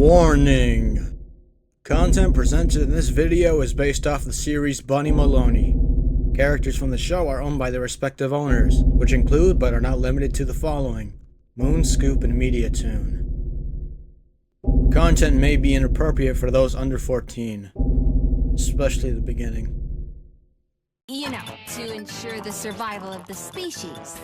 Warning! Content presented in this video is based off the series Bunny Maloney. Characters from the show are owned by their respective owners, which include but are not limited to the following: Moon, Scoop, and Mediatoon. Content may be inappropriate for those under 14, especially the beginning. You know, to ensure the survival of the species.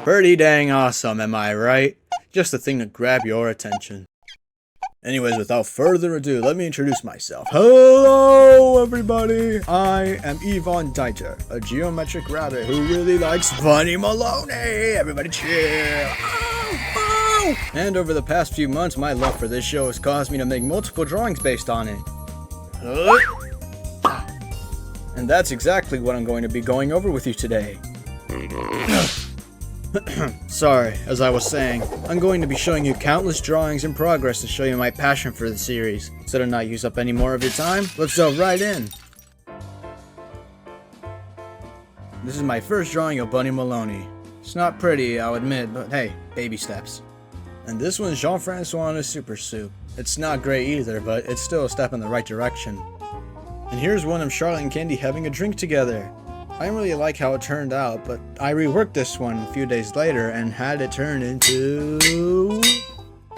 Pretty dang awesome, am I right? Just a thing to grab your attention. Anyways, without further ado, let me introduce myself. Hello, everybody! I am Yvonne Deiter, a geometric rabbit who really likes Bunny Maloney! Everybody cheer! And over the past few months, my love for this show has caused me to make multiple drawings based on it. And that's exactly what I'm going to be going over with you today. Sorry, as I was saying, I'm going to be showing you countless drawings in progress to show you my passion for the series. So to not use up any more of your time, let's delve right in. This is my first drawing of Bunny Maloney. It's not pretty, I'll admit, but hey, baby steps. And this one's Jean-Francois in a super suit. It's not great either, but it's still a step in the right direction. And here's one of Charlotte and Candy having a drink together. I didn't really like how it turned out, but I reworked this one a few days later and had it turn into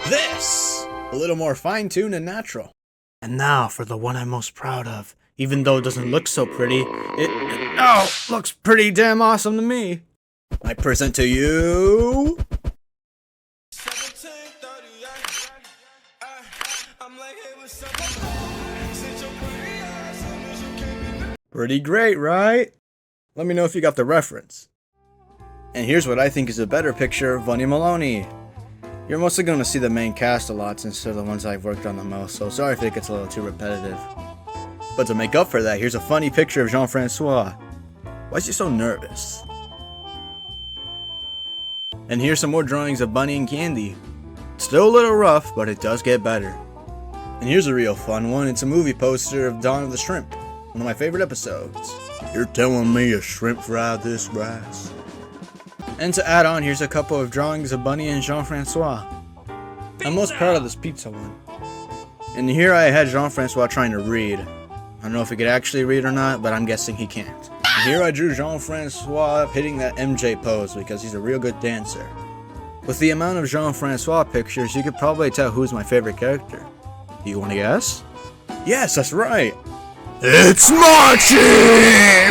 this! A little more fine-tuned and natural. And now for the one I'm most proud of. Even though it doesn't look so pretty, it looks pretty damn awesome to me. I present to you... Pretty great, right? Let me know if you got the reference. And here's what I think is a better picture of Bunny Maloney. You're mostly going to see the main cast a lot since they're the ones I've worked on the most, so sorry if it gets a little too repetitive. But to make up for that, here's a funny picture of Jean-Francois. Why is he so nervous? And here's some more drawings of Bunny and Candy. Still a little rough, but it does get better. And here's a real fun one. It's a movie poster of Dawn of the Shrimp, one of my favorite episodes. You're telling me a shrimp fried this rice? And to add on, here's a couple of drawings of Bunny and Jean-Francois. I'm most proud of this pizza one. And here I had Jean-Francois trying to read. I don't know if he could actually read or not, but I'm guessing he can't. And here I drew Jean-Francois hitting that MJ pose because he's a real good dancer. With the amount of Jean-Francois pictures, you could probably tell who's my favorite character. Do you want to guess? Yes, that's right! It's Marchie!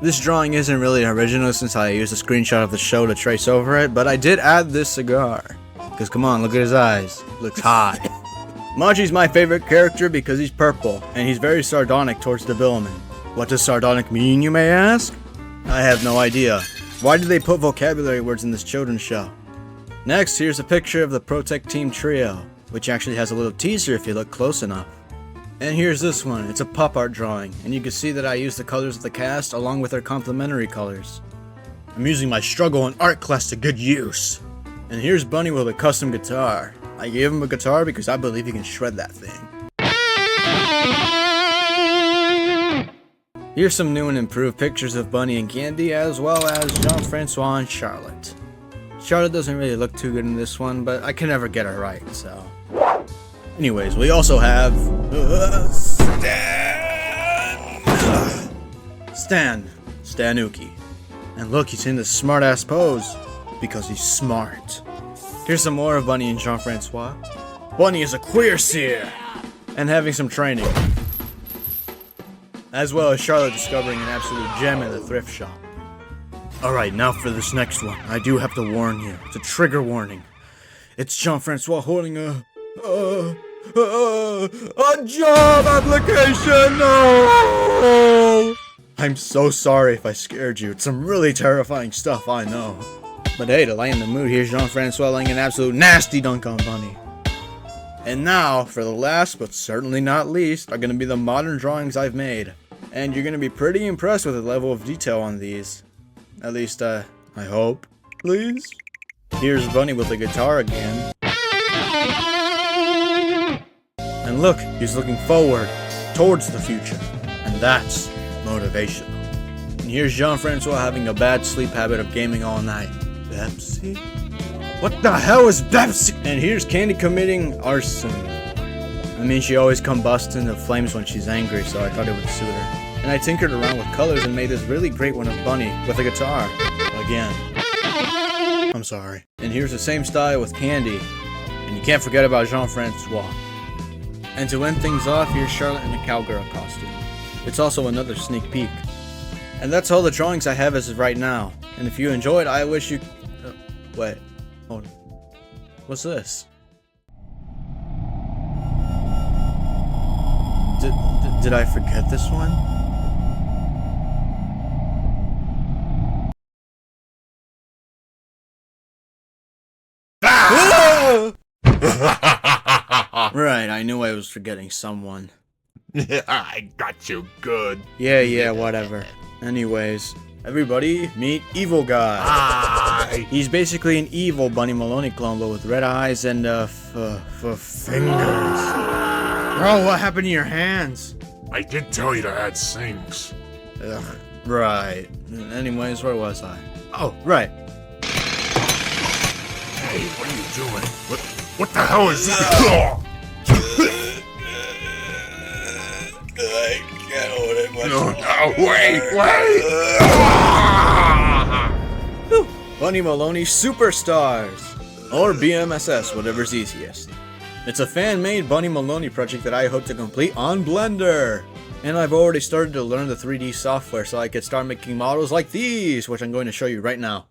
This drawing isn't really original since I used a screenshot of the show to trace over it, but I did add this cigar. Cause come on, look at his eyes. Looks hot. Marchie's my favorite character because he's purple, and he's very sardonic towards the villain. What does sardonic mean, you may ask? I have no idea. Why did they put vocabulary words in this children's show? Next, here's a picture of the Protect Team trio, which actually has a little teaser if you look close enough. And here's this one. It's a pop art drawing, and you can see that I used the colors of the cast along with their complementary colors. I'm using my struggle in art class to good use. And here's Bunny with a custom guitar. I gave him a guitar because I believe he can shred that thing. Here's some new and improved pictures of Bunny and Candy, as well as Jean-Francois and Charlotte. Charlotte doesn't really look too good in this one, but I can never get her right, so... Anyways, we also have... Stanuki. And look, he's in this smart-ass pose, because he's smart. Here's some more of Bunny and Jean-Francois. Bunny is a queer seer! And having some training. As well as Charlotte discovering an absolute gem in the thrift shop. Alright, now for this next one. I do have to warn you. It's a trigger warning. It's Jean-Francois holding a job application! No! I'm so sorry if I scared you. It's some really terrifying stuff, I know. But hey, to lighten the mood, here's Jean-Francois laying an absolute nasty dunk on Bunny. And now, for the last, but certainly not least, are going to be the modern drawings I've made. And you're going to be pretty impressed with the level of detail on these. At least, I hope. Please? Here's Bunny with the guitar again. And look, he's looking forward, towards the future. And that's motivational. here's Jean-Francois having a bad sleep habit of gaming all night. Pepsi? What the hell is Pepsi? And here's Candy committing arson. I mean, she always combusts into flames when she's angry, so I thought it would suit her. And I tinkered around with colors and made this really great one of Bunny with a guitar. Again. I'm sorry. And here's the same style with Candy. And you can't forget about Jean-Francois. And to end things off, here's Charlotte in a cowgirl costume. It's also another sneak peek. And that's all the drawings I have as of right now. And if you enjoyed, I wish you... wait. Hold on. What's this? Did I forget this one? Right, I knew I was forgetting someone. I got you good. Yeah, whatever. Anyways, everybody, meet Evil Guy. Hi. He's basically an evil Bunny Maloney clone, but with red eyes and, fingers. Bro, what happened to your hands? I did tell you to add sinks. Ugh, right. Anyways, where was I? Oh, right. Hey, what are you doing? What the hell is this? I can't hold it much No, wait! Bunny Maloney Superstars! Or BMSS, whatever's easiest. It's a fan-made Bunny Maloney project that I hope to complete on Blender! And I've already started to learn the 3D software so I could start making models like these, which I'm going to show you right now.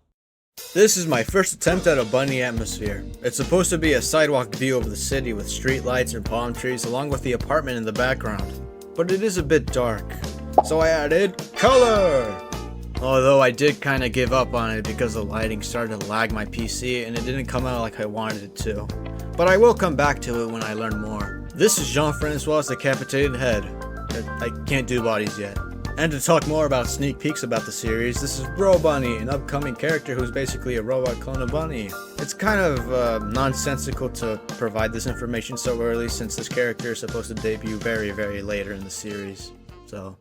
This is my first attempt at a bunny atmosphere. It's supposed to be a sidewalk view of the city with street lights and palm trees along with the apartment in the background. But it is a bit dark. So I added color! Although I did kinda give up on it because the lighting started to lag my PC and it didn't come out like I wanted it to. But I will come back to it when I learn more. This is Jean-Francois' decapitated head. I can't do bodies yet. And to talk more about sneak peeks about the series, this is Bro Bunny, an upcoming character who's basically a robot clone of Bunny. It's kind of nonsensical to provide this information so early since this character is supposed to debut very, very later in the series. So...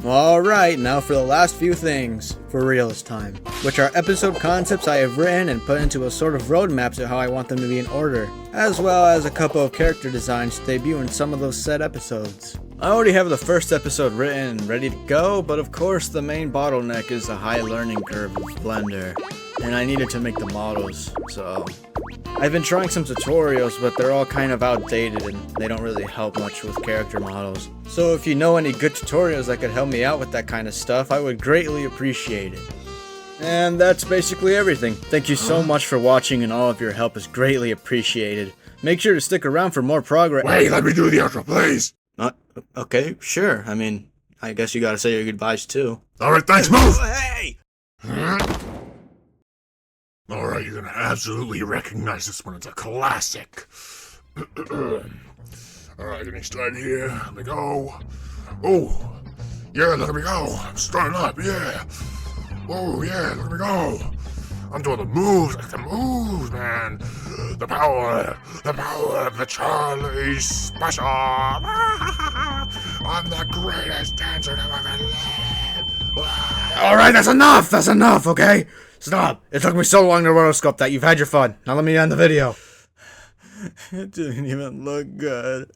Alright, now for the last few things, for real this time, which are episode concepts I have written and put into a sort of roadmap to how I want them to be in order, as well as a couple of character designs to debut in some of those said episodes. I already have the first episode written and ready to go, but of course the main bottleneck is the high learning curve of Blender, and I needed to make the models, so... I've been trying some tutorials, but they're all kind of outdated and they don't really help much with character models. So if you know any good tutorials that could help me out with that kind of stuff, I would greatly appreciate it. And that's basically everything. Thank you so much for watching and all of your help is greatly appreciated. Make sure to stick around for more progress. Wait, let me do the outro, please. Okay, sure. I mean, I guess you gotta say your goodbyes too. Alright, thanks, move! Hey! Alright, you're gonna absolutely recognize this one. It's a classic. Alright, let me start here. Let me go. Oh, yeah, look at me go. I'm starting up, yeah. Oh, yeah, look at me go. I'm doing the moves, like the moves, man. The power of the Charlie Special. I'm the greatest dancer to ever live. Alright, that's enough, okay? Stop! It took me so long to rotoscope that. You've had your fun. Now let me end the video. It didn't even look good.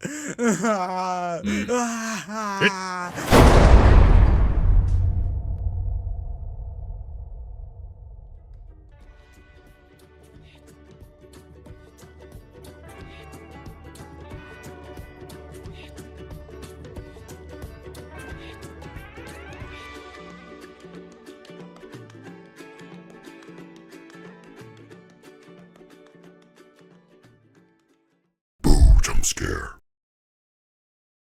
Jump scare.